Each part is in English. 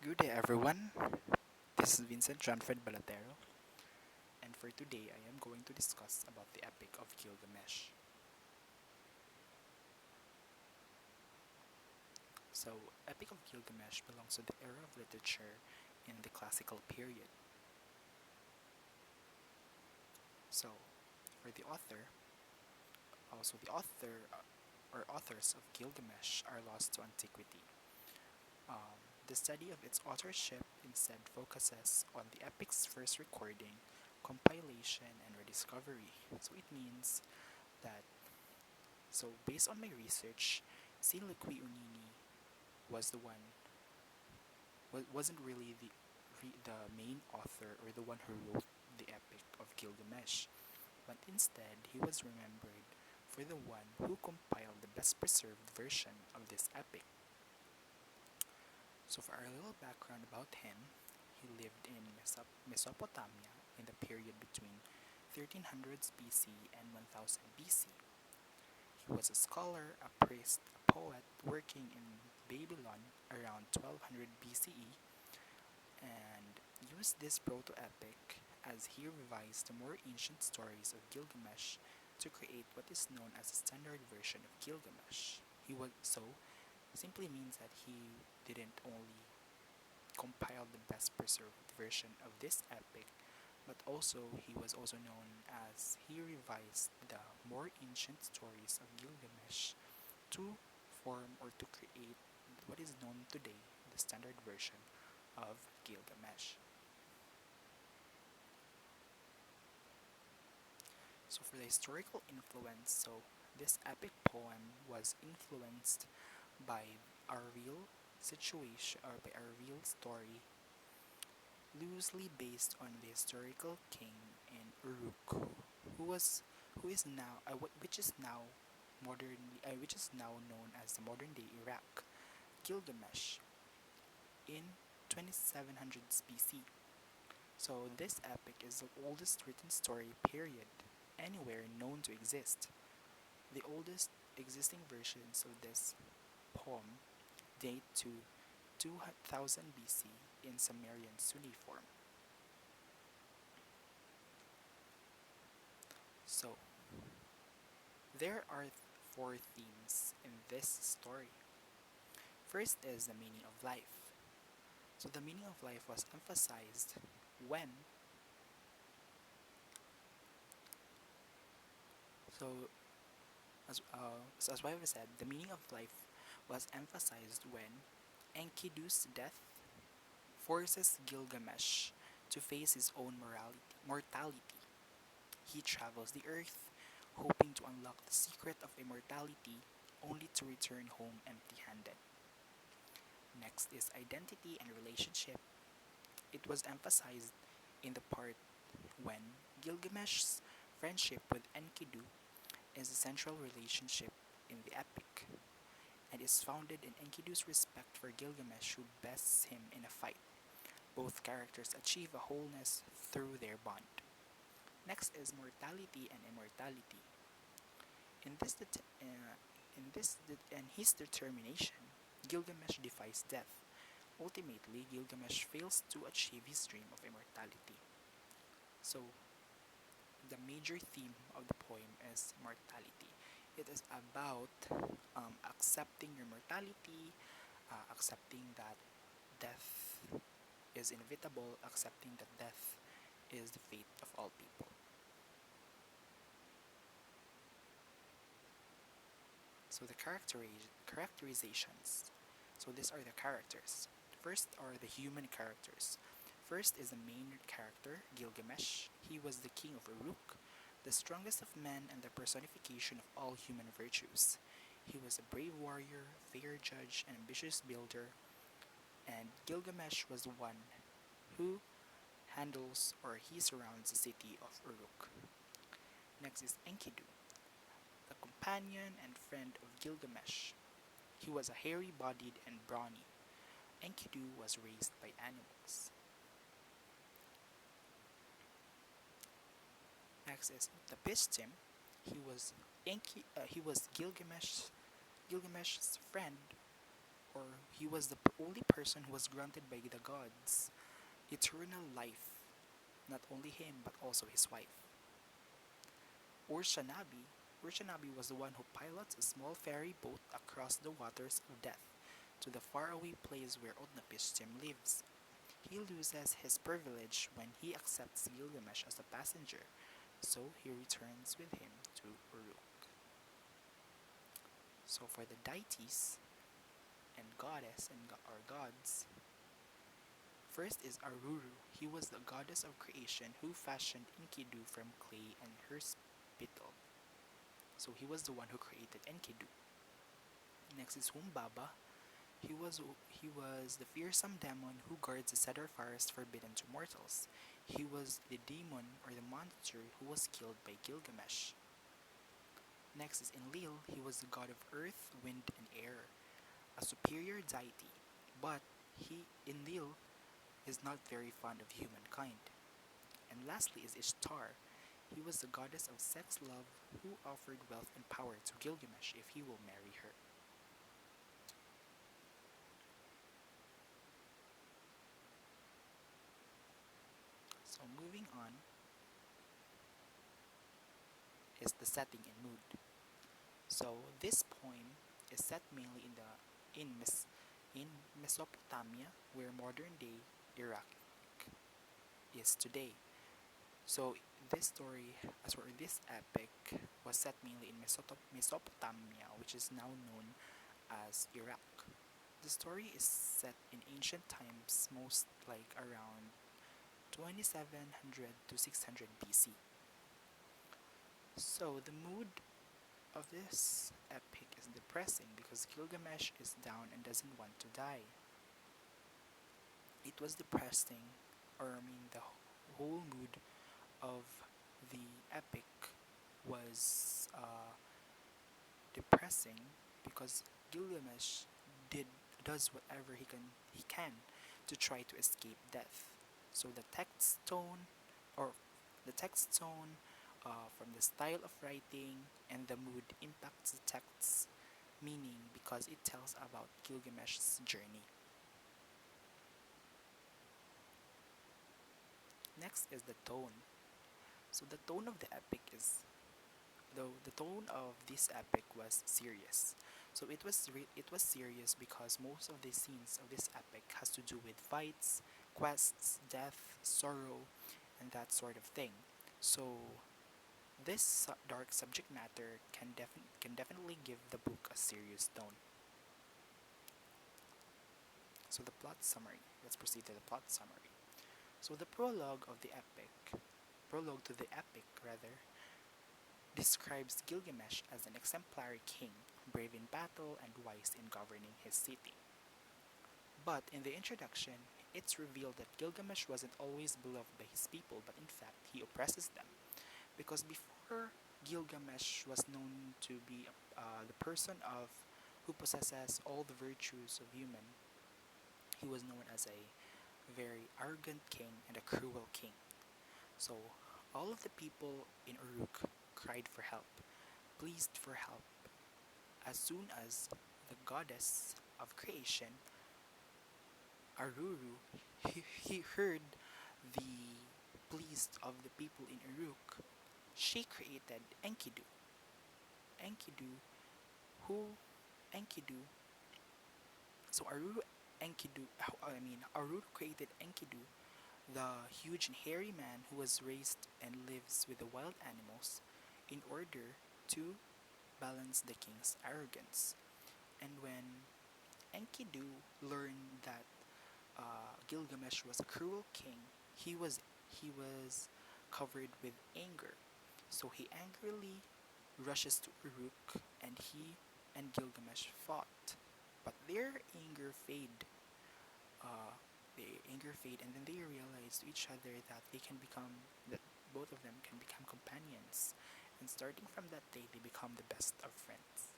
Good day, everyone. This is Vincent Johnfred Balatero, and for today, I am going to discuss about the Epic of Gilgamesh. So, Epic of Gilgamesh belongs to the era of literature in the classical period. So, for the author, also the author or authors of Gilgamesh are lost to antiquity. The study of its authorship instead focuses on the epic's first recording, compilation, and rediscovery. So it means that based on my research, Sinlikwi Unini was the one wasn't really the main author or the one who wrote the Epic of Gilgamesh, but instead he was remembered for the one who compiled the best preserved version of this epic. So for our little background about him, he lived in Mesopotamia in the period between 1300s BC and 1000 BC. He was a scholar, a priest, a poet working in Babylon around 1200 BCE and used this proto-epic as he revised the more ancient stories of Gilgamesh to create what is known as a standard version of Gilgamesh. He was so simply means that he didn't only compile the best preserved version of this epic, but also he was also known as he revised the more ancient stories of Gilgamesh to form or to create what is known today the standard version of Gilgamesh. So for the historical influence, this epic poem was influenced by a real situation or by a real story loosely based on the historical king in Uruk, who was who is now which is now which is now known as the modern day Iraq, Gilgamesh in 2700s BC. So this epic is the oldest written story period anywhere known to exist. The oldest existing versions of this poem date to 2000 BC in Sumerian Sunni form. So, there are four themes in this story. First is the meaning of life. So, the meaning of life was emphasized when, so as what I've said, the meaning of life was emphasized when Enkidu's death forces Gilgamesh to face his own mortality. He travels the earth, hoping to unlock the secret of immortality, only to return home empty handed. Next is identity and relationship. It was emphasized in the part when Gilgamesh's friendship with Enkidu is the central relationship in the epic, and is founded in Enkidu's respect for Gilgamesh who bests him in a fight. Both characters achieve a wholeness through their bond. Next is mortality and immortality. In this, det- in his determination, Gilgamesh defies death. Ultimately, Gilgamesh fails to achieve his dream of immortality. So, the major theme of the poem is mortality. It is about accepting your mortality, accepting that death is inevitable, accepting that death is the fate of all people. So the characterizations. So these are the characters. First are the human characters. First is the main character, Gilgamesh. He was the king of Uruk, the strongest of men and the personification of all human virtues. He was a brave warrior, fair judge, and ambitious builder, and Gilgamesh was the one who handles or he surrounds the city of Uruk. Next is Enkidu, the companion and friend of Gilgamesh. He was a hairy-bodied and brawny. Enkidu was raised by animals. Next is the Pistim. He was he was Gilgamesh's friend or he was the only person who was granted by the gods eternal life. Not only him, but also his wife. Urshanabi. Urshanabi was the one who pilots a small ferry boat across the waters of death to the faraway place where Utnapishtim lives. He loses his privilege when he accepts Gilgamesh as a passenger, so he returns with him to Uruk. So for the deities and goddess and or gods, first is Aruru. He was the goddess of creation who fashioned Enkidu from clay and her spittle. So he was the one who created Enkidu. Next is Humbaba. He was the fearsome demon who guards the cedar forest forbidden to mortals. He was the demon or the monster who was killed by Gilgamesh. Next is Enlil. He was the god of earth, wind, and air, a superior deity. But Enlil is not very fond of humankind. And lastly is Ishtar. He was the goddess of sex love who offered wealth and power to Gilgamesh if he will marry her. So moving on is the setting and mood. So this poem is set mainly in Mesopotamia, where modern day Iraq is today. So this story, this epic, was set mainly in Mesopotamia, which is now known as Iraq. The story is set in ancient times, most like around 2700 to 600 BC. So the mood of this epic is depressing because Gilgamesh is down and doesn't want to die. It was depressing, or I mean, the whole mood of the epic was depressing because Gilgamesh did does whatever he can to try to escape death. So or the text tone, from the style of writing and the mood impacts the text's meaning because it tells about Gilgamesh's journey. Next is the tone. So the tone of the epic is though the tone of this epic was serious. So it was serious because most of the scenes of this epic has to do with fights, quests, death, sorrow, and that sort of thing. So this dark subject matter can definitely give the book a serious tone. So the plot summary. Let's proceed to the plot summary. So the prologue to the epic rather, describes Gilgamesh as an exemplary king, brave in battle and wise in governing his city. But in the introduction, it's revealed that Gilgamesh wasn't always beloved by his people, but in fact, he oppresses them. Because before Gilgamesh was known to be the person of who possesses all the virtues of human, he was known as a very arrogant king and a cruel king. So all of the people in Uruk cried for help, pleased for help. As soon as the goddess of creation, Aruru, he heard the pleas of the people in Uruk, she created Enkidu. Enkidu, who Enkidu, so Aruru Aruru created Enkidu, the huge and hairy man who was raised and lives with the wild animals, in order to balance the king's arrogance. And when Enkidu learned that Gilgamesh was a cruel king, he was covered with anger. So he angrily rushes to Uruk, and he and Gilgamesh fought. But uh, their anger fade, and then they realize to each other that both of them can become companions. And starting from that day, they become the best of friends.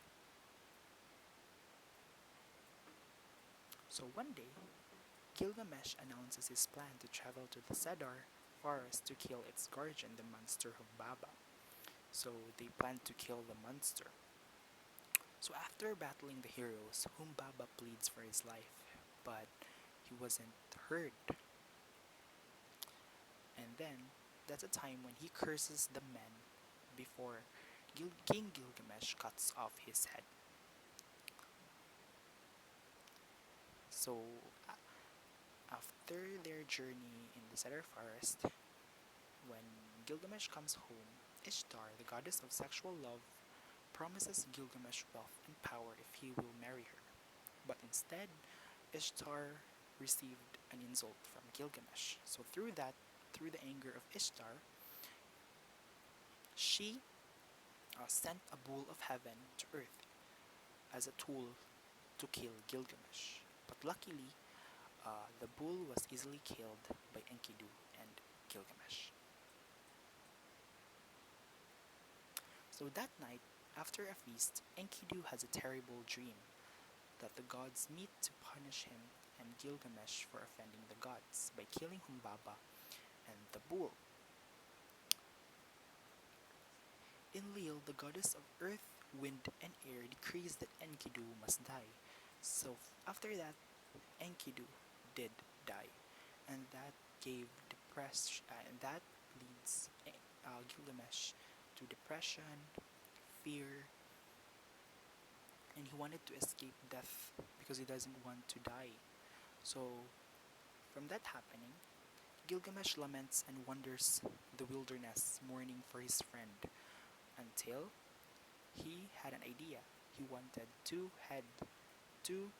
So one day, Gilgamesh announces his plan to travel to the cedar forest to kill its guardian, the monster of Baba. So they plan to kill the monster. So after battling the heroes, Humbaba pleads for his life, but he wasn't heard. And then that's a time when he curses the men before King Gilgamesh cuts off his head. So after their journey in the Cedar Forest, when Gilgamesh comes home, Ishtar, the goddess of sexual love, promises Gilgamesh wealth and power if he will marry her. But instead, Ishtar received an insult from Gilgamesh. So through the anger of Ishtar, she sent a bull of heaven to earth as a tool to kill Gilgamesh. But luckily, the bull was easily killed by Enkidu and Gilgamesh. So that night, after a feast, Enkidu has a terrible dream that the gods meet to punish him and Gilgamesh for offending the gods by killing Humbaba and the bull. Enlil, the goddess of earth, wind, and air, decrees that Enkidu must die. So after that, Enkidu did die, and that gave depression, and that leads Gilgamesh to depression, fear, and he wanted to escape death because he doesn't want to die. So from that happening, Gilgamesh laments and wanders the wilderness, mourning for his friend, until he had an idea. He wanted to head to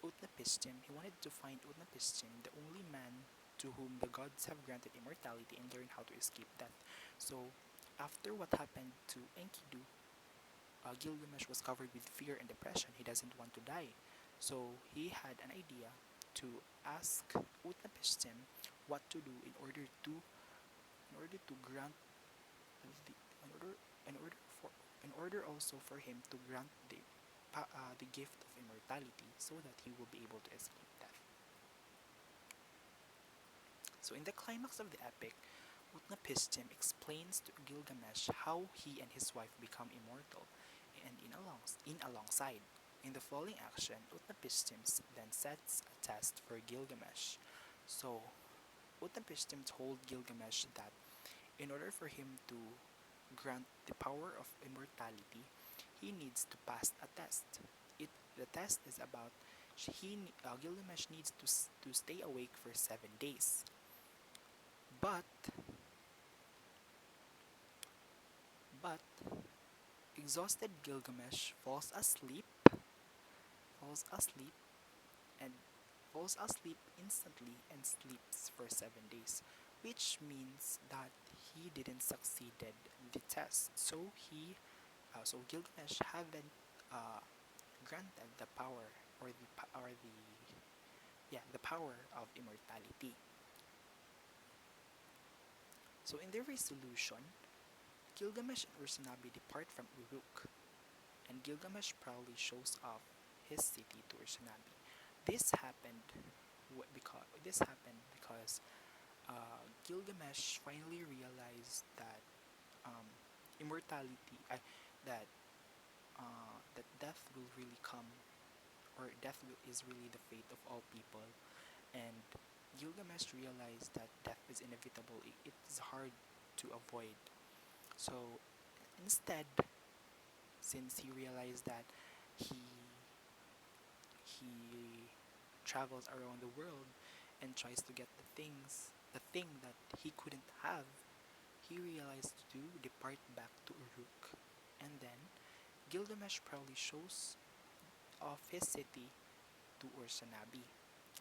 Utnapishtim. He wanted to find Utnapishtim, the only man to whom the gods have granted immortality, and learn how to escape death. So, after what happened to Enkidu, Gilgamesh was covered with fear and depression. He doesn't want to die. So, he had an idea to ask Utnapishtim what to do in order to grant the in order for in order also for him to grant the gift of immortality so that he will be able to escape death. So in the climax of the epic, Utnapishtim explains to Gilgamesh how he and his wife become immortal, and in alongside. In the following action, Utnapishtim then sets a test for Gilgamesh. So Utnapishtim told Gilgamesh that in order for him to grant the power of immortality, he needs to pass a test. The test is about Gilgamesh needs to stay awake for 7 days. But but exhausted Gilgamesh falls asleep and falls asleep instantly and sleeps for 7 days, which means that he didn't succeeded the test. So Gilgamesh haven't uh, granted the power or the power of immortality. So in their resolution, Gilgamesh and Ursunabi depart from Uruk, and Gilgamesh proudly shows off his city to Ursunabi. This happened because Gilgamesh finally realized that um, immortality, that death will really come, or is really the fate of all people, and Gilgamesh realized that death is inevitable. It is hard to avoid. So instead, since he realized that he he travels around the world and tries to get the thing that he couldn't have, he realized to depart back to Uruk. And then Gilgamesh proudly shows off his city to Ursunabi.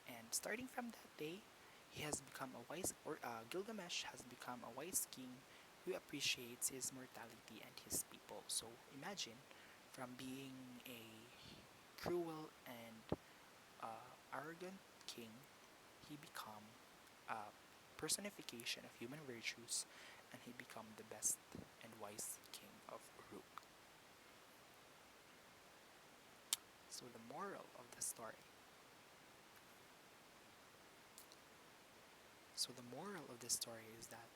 And starting from that day, he has become a wise, or Gilgamesh has become a wise king who appreciates his mortality and his people. So imagine, from being a cruel and arrogant king, he become a personification of human virtues, and he become the best and wise king of Uruk. So the moral of the story. So the moral of the story is that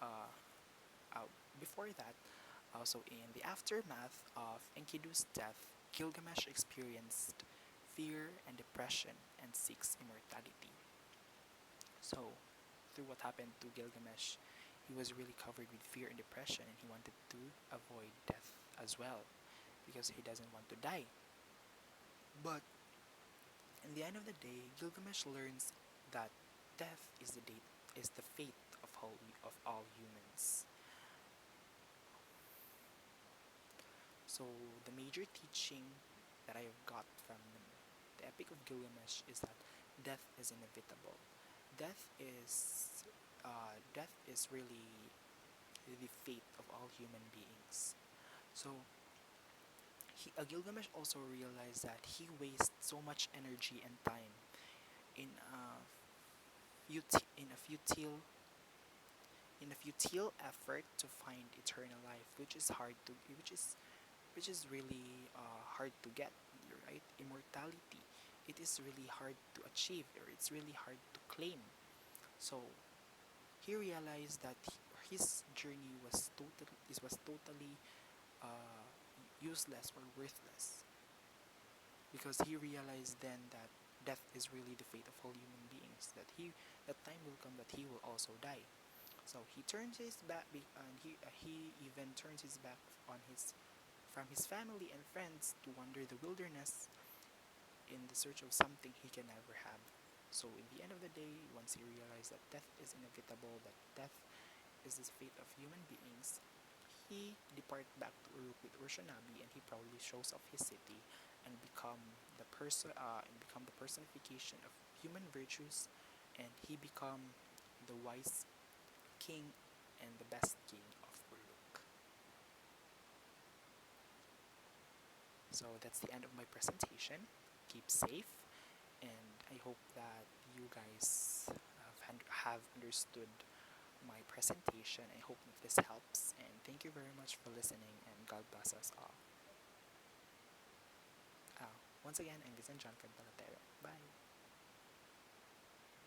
uh, before that, Also, in the aftermath of Enkidu's death, Gilgamesh experienced fear and depression and seeks immortality. So, through what happened to Gilgamesh, he was really covered with fear and depression, and he wanted to avoid death as well because he doesn't want to die. But in the end of the day, Gilgamesh learns that death is the fate of all humans. So the major teaching that I have got from the Epic of Gilgamesh is that death is inevitable. Death is really the fate of all human beings. So Gilgamesh also realized that he wastes so much energy and time in in a futile effort to find eternal life, which is really hard to get, right? Immortality. It is really hard to achieve, or it's really hard to claim. So he realized that his journey was totally uh, useless or worthless, because he realized then that death is really the fate of all human beings. That time will come that he will also die. So he turns his back, and he even turns his back on his from his family and friends to wander the wilderness in the search of something he can never have. So in the end of the day, once he realized that death is inevitable, that death is the fate of human beings, he depart back to Uruk with Urshanabi, and he proudly shows off his city and become the personification of human virtues, and he become the wise king and the best king of Uruk. So that's the end of my presentation. Keep safe, and I hope that you guys have understood my presentation. I hope that this helps, and thank you very much for listening, and God bless us all. Once again, I'm Vincent John from Palatero. Bye.